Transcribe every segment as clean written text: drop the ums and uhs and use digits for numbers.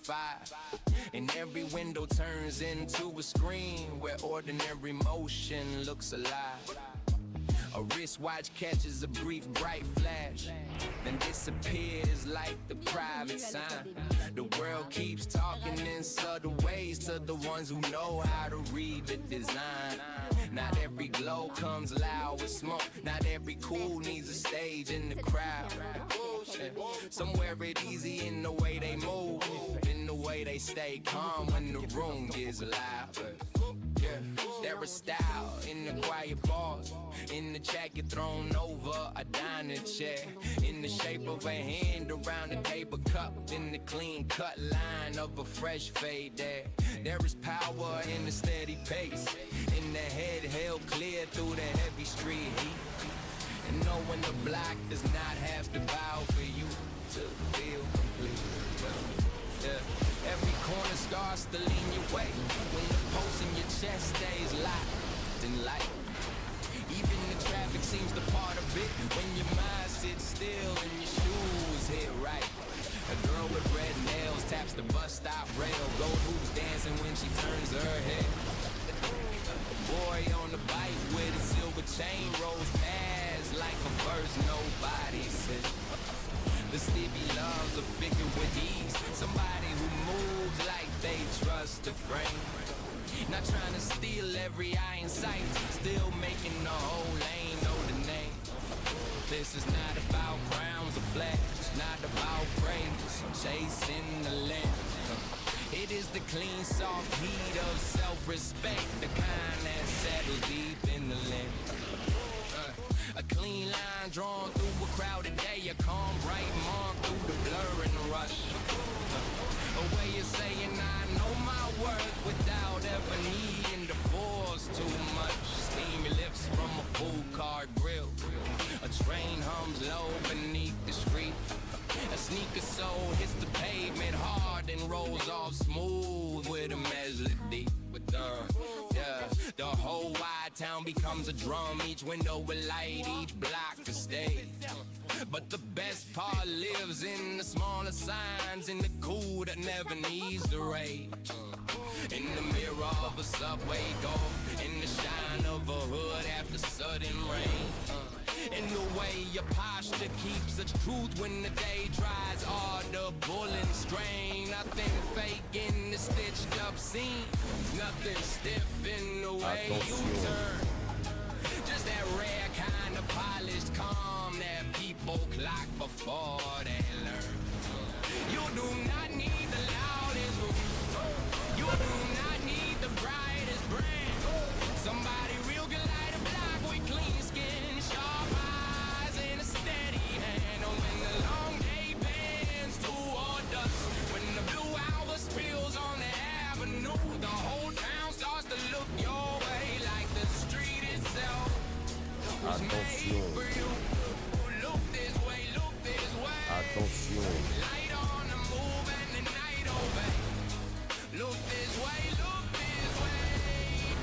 magnified, and every window turns into a screen where ordinary motion looks alive. A wristwatch catches a brief bright flash, then disappears like the private sign. The world keeps talking in subtle ways to the ones who know how to read the design. Not every glow comes loud with smoke. Not every cool needs a stage in the crowd. Somewhere it's easy in the way they move, in the way they stay calm when the room gets loud. Yeah, there is style in the quiet bars, in the jacket thrown over a dining chair, in the shape of a hand around a paper cup, in the clean cut line of a fresh fade there. There is power in the steady pace, in the head held clear through the heavy street heat, and knowing the block does not have to bow for you to feel complete. Yeah. Every corner starts to lean your way when the pulse in your chest stays locked in light. Even the traffic seems to part a bit when your mind sits still and your shoes hit right. A girl with red nails taps the bus stop rail, gold hoops dancing when she turns her head. A boy on the bike with a silver chain rolls past like a verse nobody said. The sleepy loves a figure with ease, somebody who moves like they trust a frame. Not trying to steal every eye in sight, still making the whole lane know the name. This is not about crowns or flash, not about praise, chasing the lens. It is the clean, soft heat of self-respect, the kind that settles deep in the lens. A clean line drawn through a crowded day, a calm, bright mark through the blur and the rush. A way of saying I know my worth without ever needing to force too much. Steam lifts from a food cart grill. A train hums low beneath the street. A sneaker sole hits the pavement hard and rolls off smooth with a melody. With the whole wide town becomes a drum. Each window a light, each block a stage. But the best part lives in the smaller signs, in the cool that never needs the rage. In the mirror of a subway door, in the shine of a hood after sudden rain. In the way your posture keeps such truth when the day dries audible and strain. Nothing fake in the stitched up scene, nothing stiff in the way you turn. Just that rare kind of polished calm that people clock before they learn. You do not need the loudest room, you do not need the brightest brand. Somebody real can light a block with clean skin, sharp eyes and a steady hand. And when the long day bends toward dusk, when the blue hour spills on the avenue, the whole town starts to look your way like the street itself was made for you. Look this way, look this way. Attention. Light on the move and the night obey. Look this way, look this way.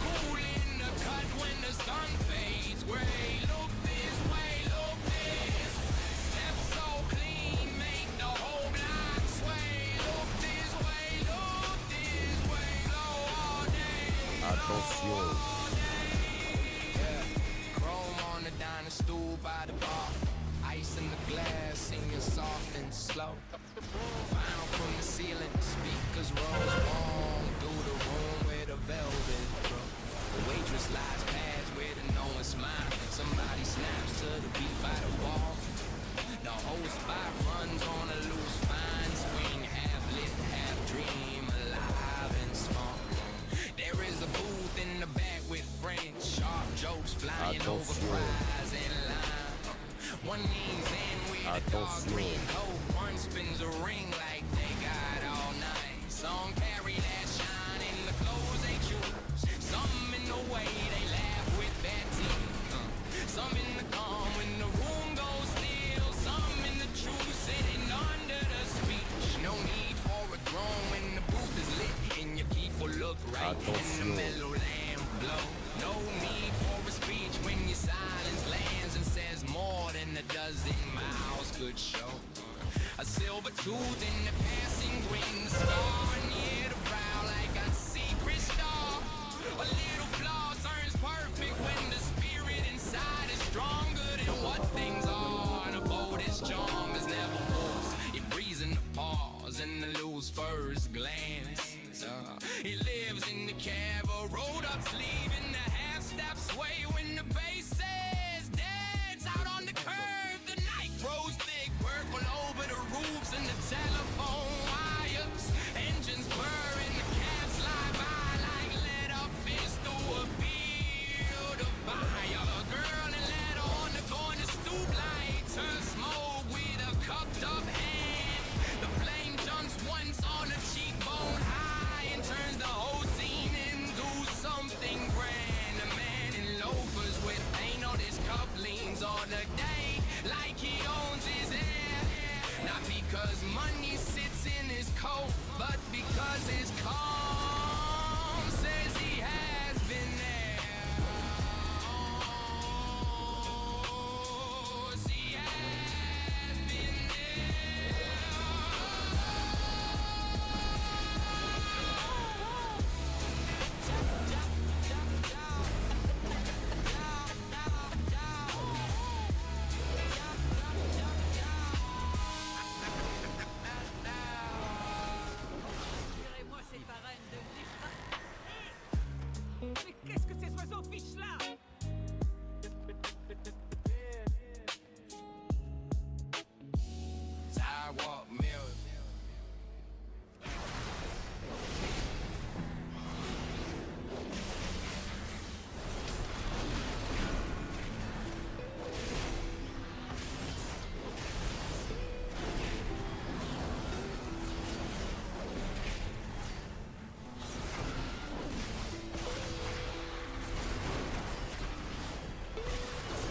Cool in the cut when the sun fades gray. Look this way, look this. Step so clean, make the whole block sway. Look this way, look this way. Go all day. Attention. All day. Yeah. Chrome on the dining stool by the bar. Ice in the glass, singing soft and slow. Final from the ceiling, speakers rose long through the room with a velvet rope. The waitress lies past with a knowing smile. Somebody snaps to the beat by the wall. The whole spot runs on a loose fine swing, half lit, half dream, alive and small. There is a booth in the back with friends, sharp jokes flying over fries and lime. One leans in with a dark green coat, one spins a ring like they got all night. Some carry that shine in the clothes they choose, some in the way they laugh with their teeth, some in the calm when the room goes still, some in the truth sitting under the speech. No need for a drone when the booth is lit and your people look right and the mellow lamp glow. No need for a speech when your silence lands and says more than a dozen miles could show. A silver tooth in the passing wind, scar people's first glance. He lives in the cab, a rolled up sleeve in the half step sway when the bass says dance out on the curb. The night grows thick, purple over the roofs and the telephone wires. Engines burr and the cab slide by like let up fish through a field of fire. A girl in leather on the corner stoop lights her smoke with a cupped up hand. The flame jumps once on a cheekbone high and turns the whole scene into something grand. A man in loafers with paint on his cuff leans on the day like he owns his hair. Not because money sits in his coat, but because his calm says he has been there. Oh, he has been there. Moi ces parraines de Mais qu'est-ce que ces oiseaux fichent là? Sidewalk mirror.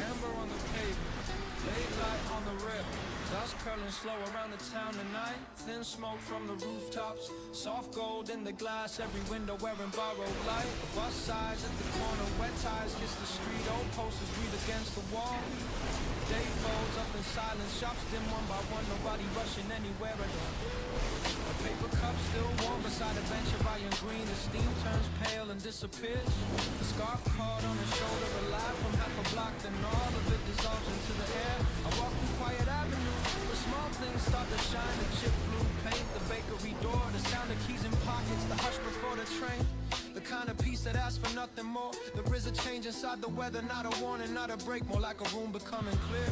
Amber on the pavement, late light on the rip. Dust curling slow around the town tonight. Thin smoke from the rooftops. Soft gold in the glass, every window wearing borrowed light. Bus sides at the corner, wet ties kiss the street. Old posters breathe against the wall. Day folds up in silence, shops dim one by one. Nobody rushing anywhere at all. A paper cup still warm beside a bench of iron green. The steam turns pale and disappears. The scarf caught on his shoulder, alive from half a block, then all of it dissolves into the air. I walk through quiet avenue, where small things start to shine. The chip blue paint, the bakery door, the sound of keys in pockets, the hush before the train. The kind of peace that asks for nothing more. There is a change inside the weather, not a warning, not a break, more like a room becoming clear.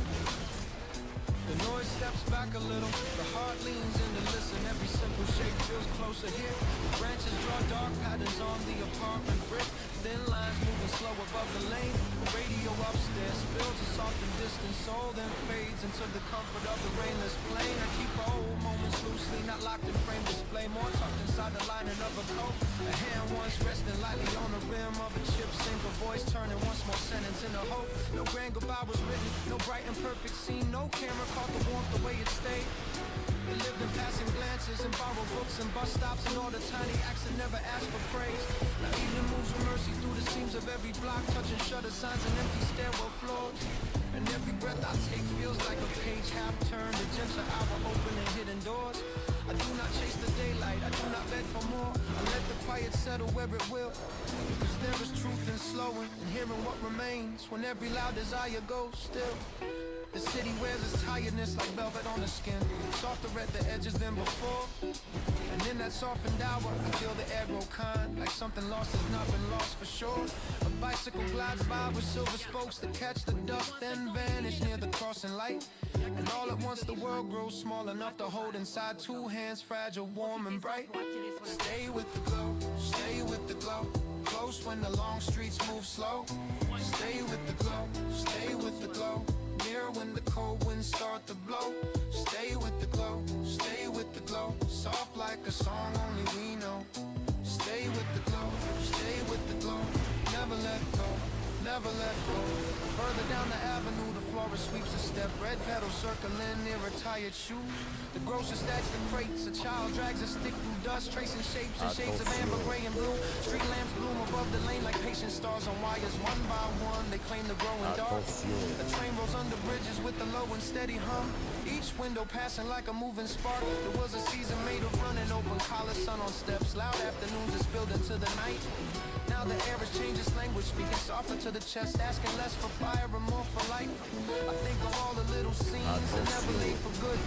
The noise steps back a little, the heart leans in to listen. Every simple shape feels closer here. The branches draw dark patterns on the apartment brick. Thin lines moving slow above the lane. The radio upstairs spills a soft and distant soul, then fades into the comfort of the rainless plain. I keep old moments loosely, not locked in frame display. More tucked inside the lining of a coat. A hand once resting lightly on the rim of a chip sink. A voice turning once more sentence into hope. No grand goodbye was written, no bright and perfect scene. No camera caught the warmth the way it stayed. They lived in passing glances and borrowed books and bus stops and all the tiny acts that never asked for praise. Now evening moves with mercy through the seams of every block, touching shutter signs and empty stairwell floors. And every breath I take feels like a page half turned, a gentle hour opening hidden doors. I do not chase the daylight, I do not beg for more. I let the quiet settle where it will. Because there is truth in slowing and hearing what remains when every loud desire goes still. The city wears its tiredness like velvet on the skin, softer at the edges than before. And in that softened hour, I feel the air grow kind, like something lost has not been lost for sure. A bicycle glides by with silver spokes that catch the dust, then vanish near the crossing light. And all at once the world grows small enough to hold inside two hands, fragile, warm and bright. Stay with the glow, stay with the glow. Close when the long streets move slow. Stay with the glow, stay with the glow. Near when the cold winds start to blow. Stay with the glow, stay with the glow. Soft like a song only we know. Stay with the glow, stay with the glow. Never let go, never let go. Further down the avenue, the florist sweeps a step. Red petals circling near retired shoes. The grocer stacks the crates. A child drags a stick through dust, tracing shapes and shades of amber, gray, and blue. Street lamps bloom above the lane like patient stars on wires. One by one, they claim to grow in dark. A train rolls under bridges with a low and steady hum. Each window passing like a moving spark. There was a season made of running open collar, sun on steps. Loud afternoons that spilled into the night. Now the air has changed its language, speaking softer to the chest, asking less for fire and more for light. I think of all the little scenes that never leave for good.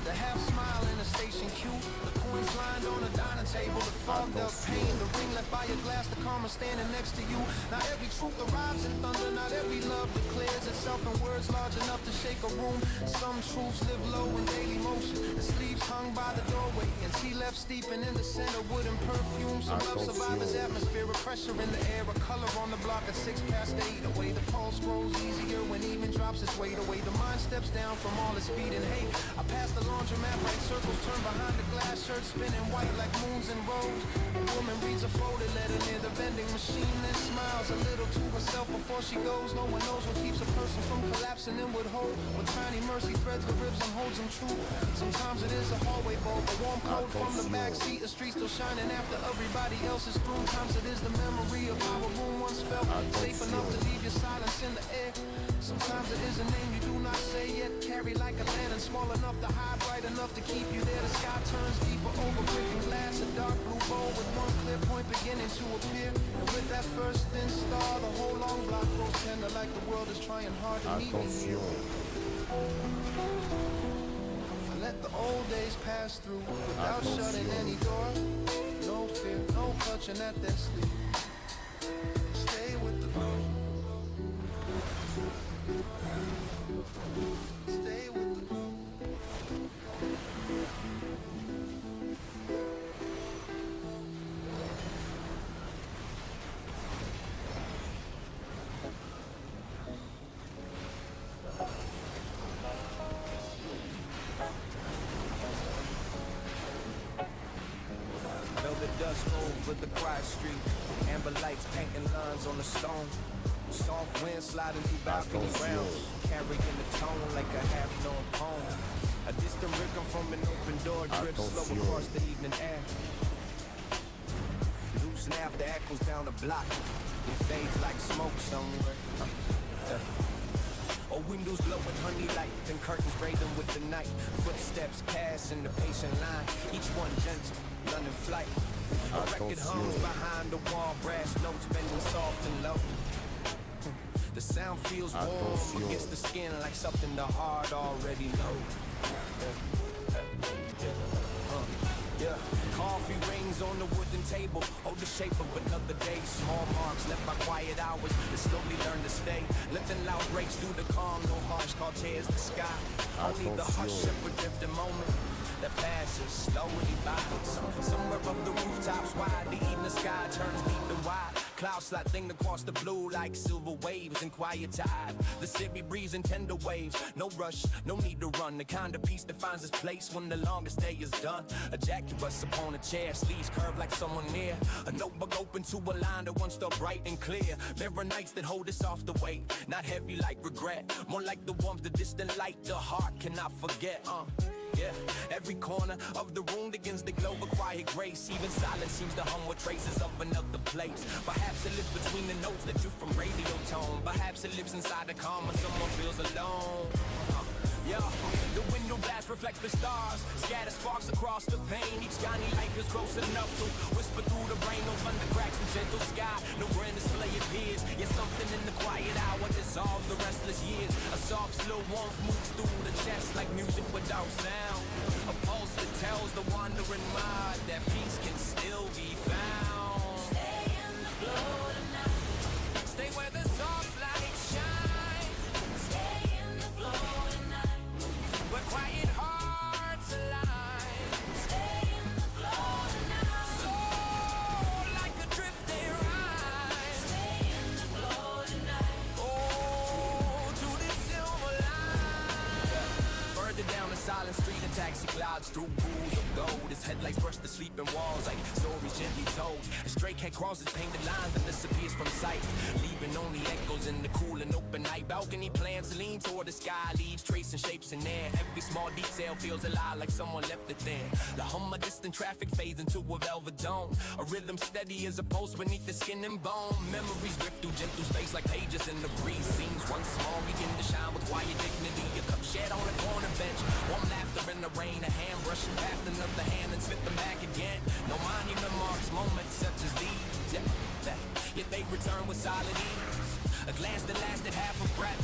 The half smile in a station queue, the ruins lined on a dining table. The fogged up pain, the ring left by a glass, the karma standing next to you. Not every truth arrives in thunder, not every love declares itself in words large enough to shake a room. Some truths live low in daily motion. The sleeves hung by the doorway, and tea left steeping in the scent of wood and perfume. Some love survivors, atmosphere of pressure in the air, a color on the block at 8:06. Away the pulse grows easier when even drops its weight away. The mind steps down from all its speed and hate. I pass the laundromat, right circles turn behind the glass, shirt spinning white like moons and rose. A woman reads a folded letter near the vending machine, then smiles a little to herself before she goes. No one knows what keeps a person from collapsing inward whole. With tiny mercy threads the ribs and holds them true. Sometimes it is a hallway bulb, a warm coat from the back seat, the street still shining after everybody else is through. Times it is the memory of how a room once felt, safe enough to leave your silence in the air. Sometimes it is a name you do not say yet, carry like a lantern, small enough to hide, bright enough to keep you there. The sky turns deeper over brick and glass, a dark blue bowl with one clear point beginning to appear. And with that first thin star, the whole long block grows tender, like the world is trying hard to meet me here. I let the old days pass through without shutting any door. No fear, no clutching at their sleep. Stay with the glow. Stay with the glow. Velvet dust over the quiet street, amber lights painting lines on the stone. Soft wind sliding through balcony rounds, carrying the tone like a half-known poem. A distant rhythm from an open door drifts slow across the evening air. Loose laughter echoes down the block, it fades like smoke somewhere. Or windows glow with honey light, then curtains braiding with the night. Footsteps pass in the patient line, each one gentle, none in flight. A record hums behind the wall, brass notes bending soft and low. The sound feels warm against the skin, like something the heart already knows. Yeah. Coffee rings on the wooden table, hold the shape of another day. Small marks left by quiet hours that slowly learn to stay. Lifting loud breaks through the calm, no harsh call tears the sky. Only the hush of a drifting moment that passes slowly by. Somewhere up the rooftops wide, the evening sky turns deep and wide. Clouds sliding across the blue like silver waves in quiet tide. The city breeze in tender waves, no rush, no need to run. The kind of peace that finds its place when the longest day is done. A jacket rests upon a chair, sleeves curved like someone near. A notebook open to a line that once felt bright and clear. Mirror nights that hold us off the weight, not heavy like regret, more like the warmth, the distant light the heart cannot forget. Yeah, every corner of the room begins to glow with quiet grace. Even silence seems to hum with traces of another place. Perhaps it lives between the notes that drift from radio tone. Perhaps it lives inside the calm when someone feels alone. Yeah, the window glass reflects the stars, scatter sparks across the pane. Each tiny light is close enough to whisper through the rain. No thunder cracks the gentle sky, no grand display appears. Yet something in the quiet hour dissolves the restless years. A soft, slow warmth moves through the chest like music without sound. A pulse that tells the wandering mind that peace can still be found. Stay in the glow tonight. Stay where the soft light shine. Stay in the glow. Where quiet hearts align. Stay in the glow tonight. Soar like a drifting ride. Stay in the glow tonight. Oh, to the silver line. Further down the silent street, a taxi glides through pools of gold. His headlights brush the sleeping walls like stories gently told. A stray cat crosses painted lines and disappears from sight, leaving only echoes in the cool and open night. Balcony plants lean toward the sky, leaves tracing shapes in air. Every small detail feels alive like someone left it there. The hum of distant traffic fades into a velvet dome. A rhythm steady as a pulse beneath the skin and bone. Memories drift through gentle space like pages in the breeze. Scenes once small begin to shine with quiet dignity. A cup shed on a corner bench, warm laughter in the rain. A hand brushing past another hand and spit them back again. No monument marks moments such as these. Yet they return with solid ease. A glance that lasted half a breath,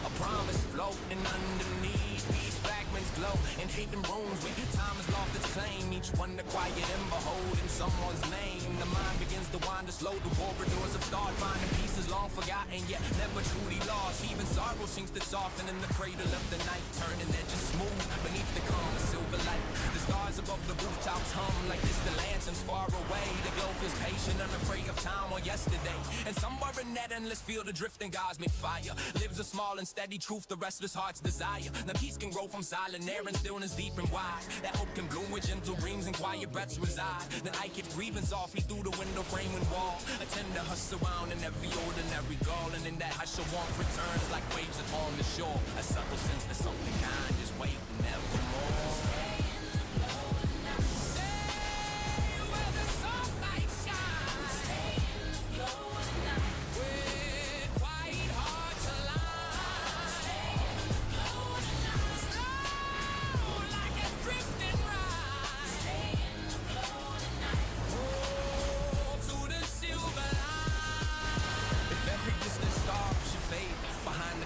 a promise floating underneath. These facts winds glow and hidden rooms when time has lost its claim. Each one the quiet and behold in someone's name. The mind begins to wander slow. The corridors of thought, finding pieces long forgotten yet never truly lost. Even sorrow seems to soften in the cradle of the night, turning edges smooth beneath the calm of silver light. The stars above the rooftops hum like distant lanterns far away. The glow feels patient, unafraid of time or yesterday. And somewhere in that endless field of drifting cosmic fire lives a small and steady truth the restless heart's desire. Now peace can grow from silent air and stillness deep and wide. That hope can bloom with gentle dreams and quiet breaths reside. The night keeps breathing softly through the window frame and wall. A tender hush surrounding every ordinary girl. And in that hush a warmth returns like waves upon the shore. A subtle sense that something kind is waiting evermore.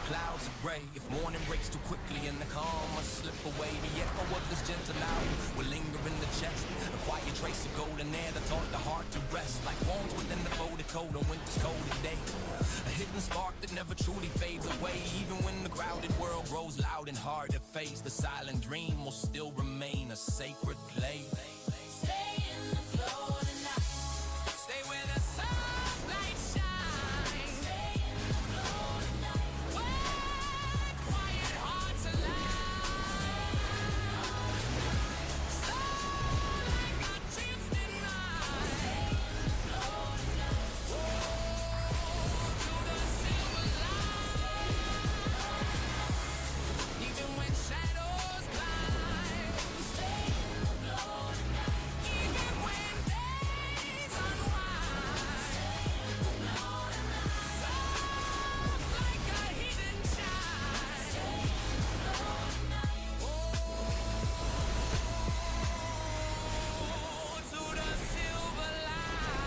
Clouds of gray. If morning breaks too quickly and the calm must slip away, the echo of this gentle hour will linger in the chest. A quiet trace of golden air that taught the heart to rest, like warmth within the folded coat on winter's coldest day. A hidden spark that never truly fades away. Even when the crowded world grows loud and hard to face, the silent dream will still remain a sacred place. Stay in the glow tonight. Stay where the sunlight shines. Stay in the glow tonight. Where quiet hearts alive. Slow like a drifting ride. Stay in the glow tonight. Whoa, to the silver light. Even when shadows climb. Stay in the glow tonight. Even when days unwind. Stay in the glow tonight. Soft like a hidden child. Stay in the glow tonight. Oh, to the silver light.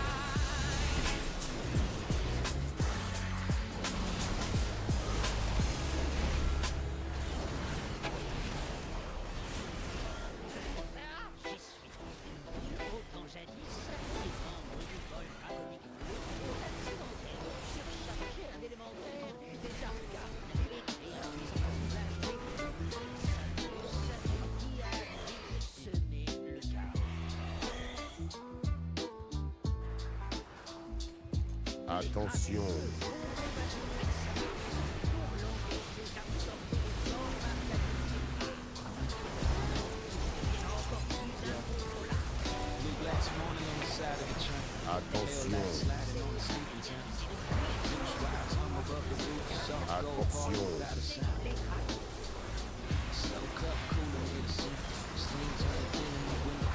J'y suis. Autant jadis, les membres du vol draconique bleu accidentellement surchargés d'élémentaires, des arcanes et qui a semé le chaos. Attention, Blue glass morning on the side of the train. attention, Sliding on the sleeping train. Juice rides hung above the roof. Soft gold bar Attention. without a sound. Slow cup cooler with a sink. Steam turning in the window.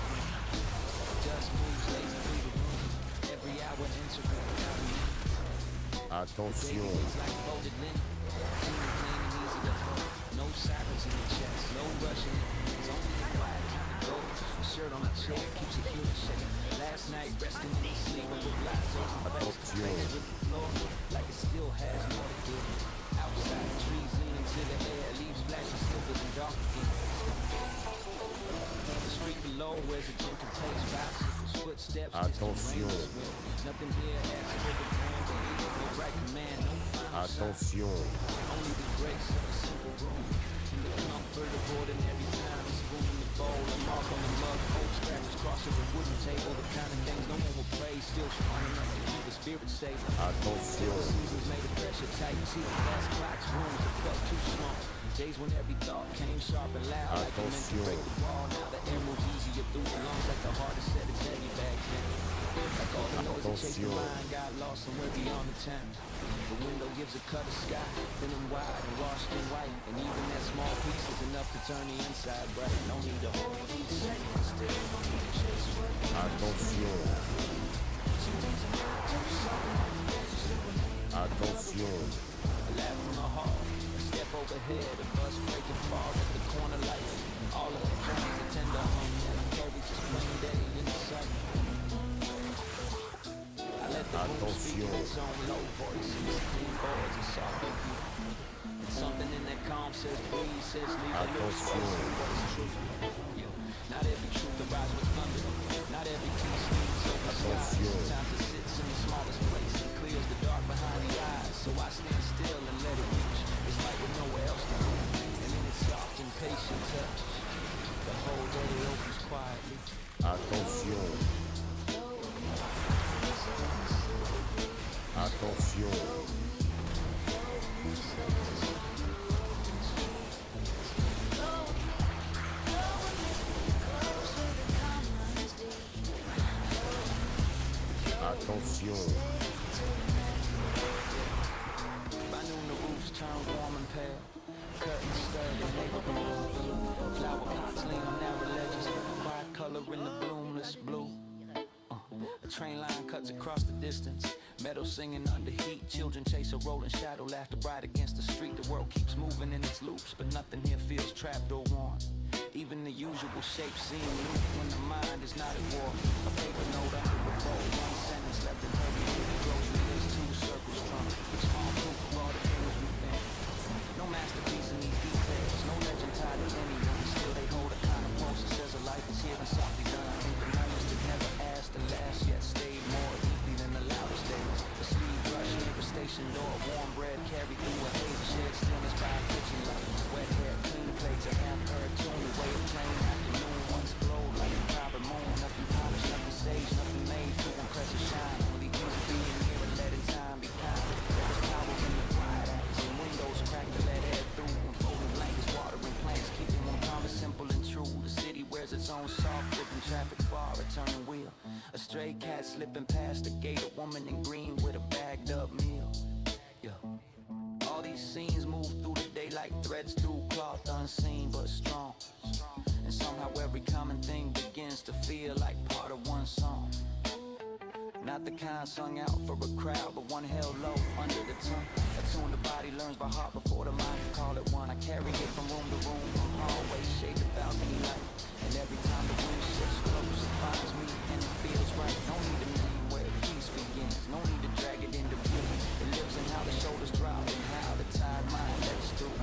Dust moves lazy through the room. Every hour Instagram without a minute. attention, It's like folded linen. Clean and clean and easy to hold. No sirens in the chest. No rushing. It's only the quiet time to go. Shirt on a chair keeps it human shaking. Last night resting in the sleep with lights over my face. Face with the floor like it still has more to give. Outside the trees leaning to the air. Leaves flashing silver and dark again. The street below where's a drunken taste. Bicycles, footsteps. Attention. Nothing here asks for the grand to lead. No right command, no final sign. attention, Only the grace of a simple room. In the comfort of ordinary time. Spoon in the bowl, a mark on the mug. Old scratches crossing the wooden table. The kind of things no one will praise. Still strong enough to keep the spirit stable. attention, Seasons made the pressure tight. See the glass clocks, rooms that felt too small. Days when every thought came sharp and loud. Like it meant to break the wall. Now the air moves easier through the lungs. Like the heart is set its heavy back then. Like all the noise that chased the mind got lost somewhere beyond the town. The window gives a cut of sky, thin and wide and washed in white. And even that small piece is enough to turn the inside bright. No need to hold each second still. No need to chase what attention, attention, a laugh from the hall, a step overhead, a bus breaking fall at the corner light. All of the trains, a tender hum, and a Kobe just plain day in the sun. I let the room speak in its own low voice, and its clean boards and soft beat. And Something in that calm says breathe, says leave a little space Attention. for what is true. Yeah. Not every truth arrives with thunder. Not every peace leads over skies. Attention. Sometimes it sits in the smallest place and clears the dark behind the eyes. So I stand still and let it reach. It's like with nowhere else to go. And in its soft and patient touch, the whole day opens quietly. Attention. Attention. Attention. By noon the roofs turn warm and pale. Curtains stir the neighborhood. Flower pots lean on narrow ledges. Quiet color in the bloomless blue. A train line cuts across the distance. Meadows singing under heat. Children chase a rolling shadow. Laughter bright against the street. The world keeps moving in its loops, but nothing here feels trapped or worn. Even the usual shapes seem new when the mind is not at war. A paper note under the bowl. One sentence left in her the grocery list. Two circles strung. Small proof of all the things we've been. No masterpiece in these details. No legend tied to anyone. Still they hold a kind of pulse that says a life is here and softly done. I think the moments that never asked to last yet stayed more deeply than the loudest days. The sleeve brush near a station door. Warm bread carried through a haze. Shared stillness by a kitchen light. Wet hair, clean plates, a half-heard tune. The way of plain afternoon once glowed like a private moon. Nothing polished, nothing staged, nothing made to impress or shine. Only things being here and letting time be kind. There was power in the quiet acts and windows cracked to let air through. Unfolding blankets, watering plants, keeping one promise simple and true. The city wears its own soft dripping traffic bar, a turning wheel. A stray cat slipping past the gate, a woman in green with a bagged up meal. Yeah. All these scenes move through the day like threads through cloth, unseen but strong. And somehow every common thing begins to feel like part of one song. Not the kind sung out for a crowd, but one held low under the tongue. A tune the body learns by heart before the mind can call it one. I carry it from room to room, from hallways, shade to balcony light. And every time the wind shifts close, it finds me and it feels right. No need to mean where peace begins, no need to drag it into view. It lives in how the shoulders drop and how the tide mind lets through.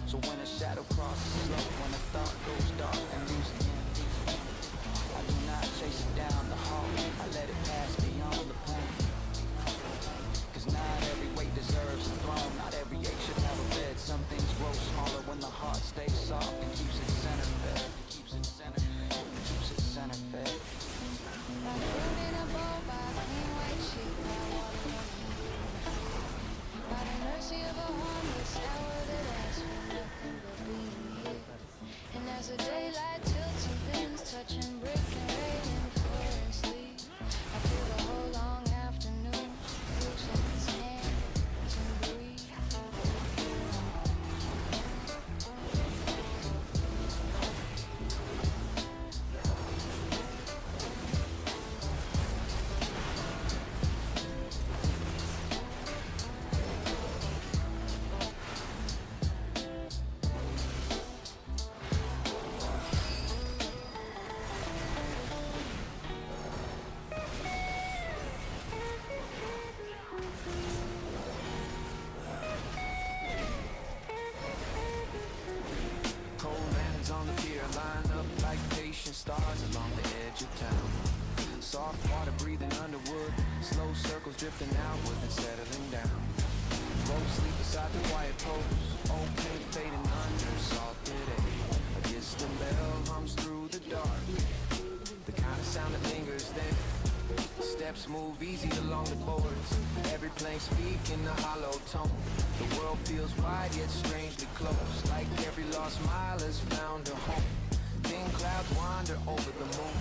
So when a shadow crosses slow, when a thought goes dark and leaves again, I do not chase it down the hallway, I let it pass beyond the pain. Cause not every weight deserves a throne, not every ache should have a bed. Some things grow smaller when the heart stays soft and keeps it center fed. Keeps it center fed, keeps it center fed. By food in a bowl, by a clean white sheet, by water by the mercy of a harmless hour that asks for nothing but being here. And as the daylight tilts and bends, touching brick and rain for and sleep, I feel the whole long afternoon loosen its hands and breathe. On the pier, lined up like patient stars along the edge of town. Soft water breathing underwood, slow circles drifting outward and settling down. Boats sleep beside the quiet posts, old paint fading under salted air. A distant bell hums through the dark, the kind of sound that lingers there. Steps move easy along the boards, every plank speaking a hollow tone. The world feels wide yet strangely close, like every lost mile has found a home. Thin clouds wander over the moon,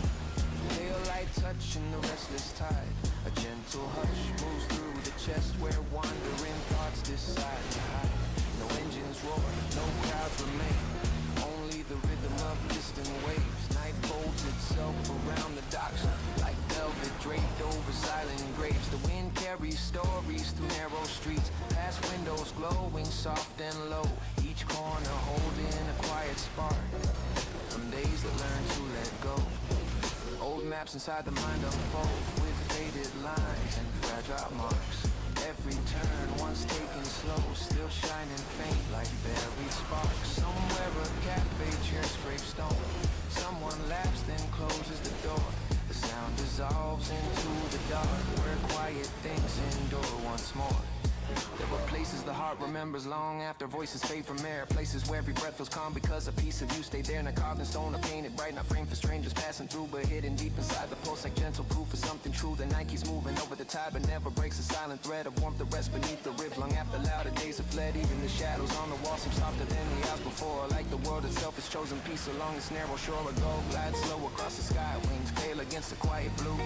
pale light touching the restless tide. A gentle hush moves through the chest where wandering thoughts decide to hide. No engines roar, no crowds remain, only the rhythm of distant waves. Night folds itself around the docks like velvet draped over silent graves. The wind carries stories through narrow streets, past windows glowing soft and low, each corner holding a quiet spark from days that learn to let go. Old maps inside the mind unfold with faded lines and fragile marks. Every turn once taken slow, still shining faint like gravestone. Someone laughs, then closes the door. The sound dissolves into the dark, where quiet things endure once more. There were places the heart remembers long after voices fade from air. Places where every breath feels calm because a piece of you stayed there. Not carved in stone or painted bright, not framed for strangers passing through, but hidden deep inside the pulse like gentle proof of something true. The night keeps moving over the tide, but never breaks a silent thread of warmth that rests beneath the ribs. Long after louder days have fled, even the shadows on the wall seem softer than the hours before. Like the world itself has chosen peace along this narrow shore. A gold glides slow across the sky, wings pale against the quiet blue.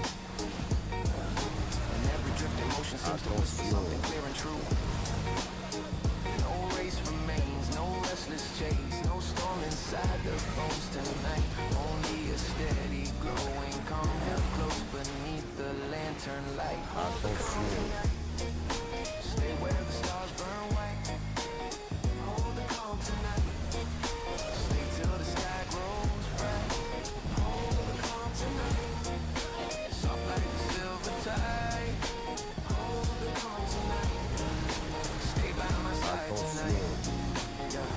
And every drift in motion seems to whisper something clear and true. No race remains, no restless chase, no storm inside the bones tonight. Only a steady glowing calm held close beneath the lantern light. Stay where the stars burn white. Hold the calm tonight. Stay till the sky grows bright. Hold the calm tonight. Soft like the silver tide. Hold the calm tonight. Stay by my side tonight. Yeah.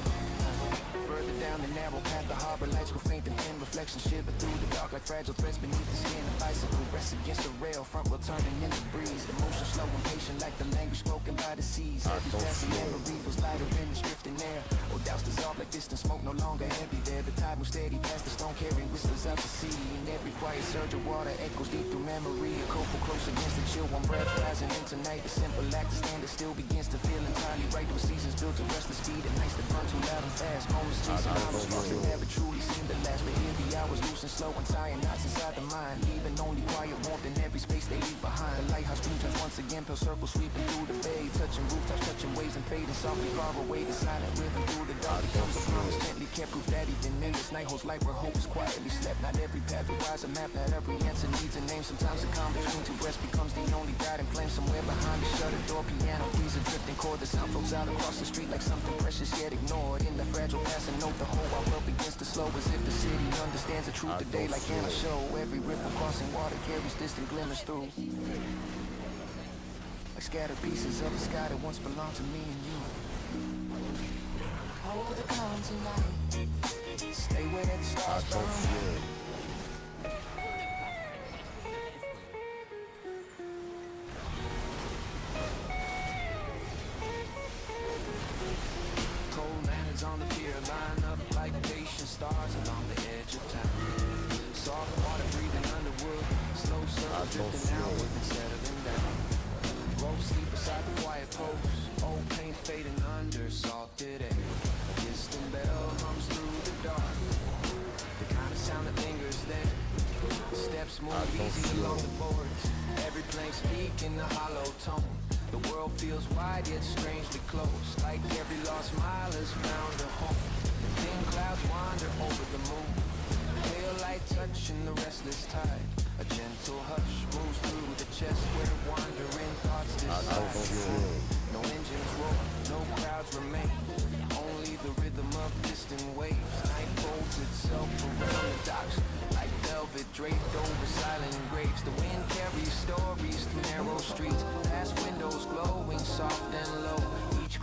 Further down the narrow path, the harbor lights go faint and thin. Reflections shiver through the dark like fragile threads beneath the skin. A bicycle rests against the rail, front wheel turning in the breeze. The motion slow and patient like the language spoken by the seas. Every passing memory feels lighter in this drifting air. Oh, doubts dissolve like distant smoke, no longer heavy there. The tide moves steady past the stone, carrying whispers out to sea. And every quiet surge of water echoes deep through memory. A couple close against the chill, one breath rising into night. The simple act to stand still begins to feel entirely right. Those seasons built to restless speed and nights that burn too loud and fast. Moments chasing hours lost that never truly seem to last. But here the hours loose and slow and tying knots inside the mind. Leaving only quiet warmth in every space they leave behind. The lighthouse dream turns once again, pale circles sweeping through the bay. Touching rooftops, touching waves and fading softly far away. The silent rhythm through the dark becomes a promise. Gently kept proof that even in this night holds light where hope is quietly slept. Not every path requires a map, not every answer needs a name. Sometimes the calm between two breaths becomes the only guiding flame. Somewhere behind the shuttered door, piano breeze a drifting chord. The sound flows out across the street like something precious yet ignored. In the fragile passing note, the whole world begins to slow as if the city understands the truth today like in a show. Every ripple crossing water carries distant glimmers through, like scattered pieces of the sky that once belonged to me and you. Hold the calm tonight. Stay where the stars burn. Cold lanterns on the pier line up like patient stars along the edge of town. Soft water breathing underwood, slow surf drifting outward and settling down. Rope sleep beside the quiet post, old paint fading under salted air. A distant bell hums through the dark, the kind of sound that lingers there. Steps move easy along the boards, every plank speaking a hollow tone. The world feels wide yet strangely close, like every lost mile has found a home. Thin clouds wander over the moon, pale light touching the restless tide. A gentle hush moves through the chest where wandering thoughts decide. No engines roar, no crowds remain, only the rhythm of distant waves. Night folds itself around the docks like velvet draped over silent graves. The wind carries stories through narrow streets, past windows glowing soft and low. Each